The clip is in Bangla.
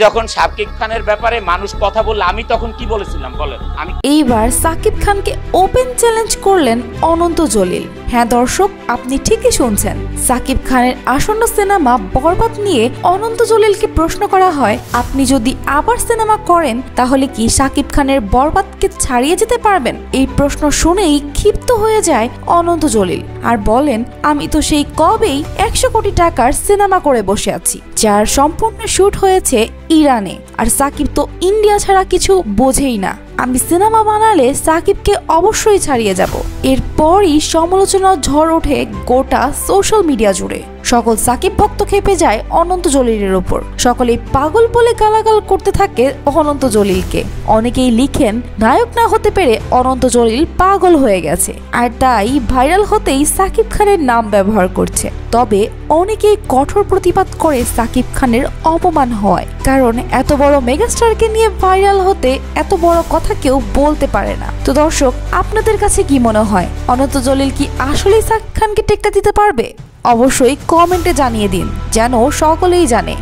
যখন শাকিব খানের ব্যাপারে মানুষ কথা বললে আমি তখন কি বলেছিলাম বলেন? এইবার সাকিব খানকে ওপেন চ্যালেঞ্জ করলেন অনন্ত জলিল। হ্যাঁ দর্শক, আপনি ঠিকই শুনছেন। সাকিব খানের আসন্ন সিনেমা বরবাদ নিয়ে অনন্ত জলিলকে প্রশ্ন করা হয়, আপনি যদি আবার সিনেমা করেন তাহলে কি সাকিব খানের বরবাদকে ছাড়িয়ে যেতে পারবেন? এই প্রশ্ন শুনেই ক্ষিপ্ত হয়ে যায় অনন্ত জলিল আর বলেন, আমি তো সেই কবেই 100 কোটি টাকার সিনেমা করে বসে আছি, যার সম্পূর্ণ শুট হয়েছে ইরানে। আর সাকিব তো ইন্ডিয়া ছাড়া কিছু বোঝেই না। আমি সিনেমা বানালে সাকিবকে অবশ্যই ছাড়িয়ে যাব। এরপরই সমালোচনার ঝড় ওঠে গোটা সোশ্যাল মিডিয়া জুড়ে। সকল সাকিব ভক্ত খেপে যায় অনন্ত জলিলের উপর। সকলেই পাগল বলে গালাগাল করতে থাকে অনন্ত জলিলকে। অনেকেই লিখেন, নায়ক না হতে পেরে অনন্ত জলিল পাগল হয়ে গেছে, আর তাই ভাইরাল হতেই সাকিব খানের নাম ব্যবহার করছে। তবে অনেকেই কঠোর প্রতিবাদ করে সাকিব খানের অপমান হয়, কারণ এত বড় মেগাস্টারকে নিয়ে ভাইরাল হতে এত বড় কথা কেউ বলতে পারে না। তো দর্শক, আপনাদের কাছে কি মনে হয়, অনন্ত জলিল কি আসলেই সাকিব খানকে টেক্কা দিতে পারবে? অবশ্যই কমেন্টে জানিয়ে দিন, যেন সকলেই জানে।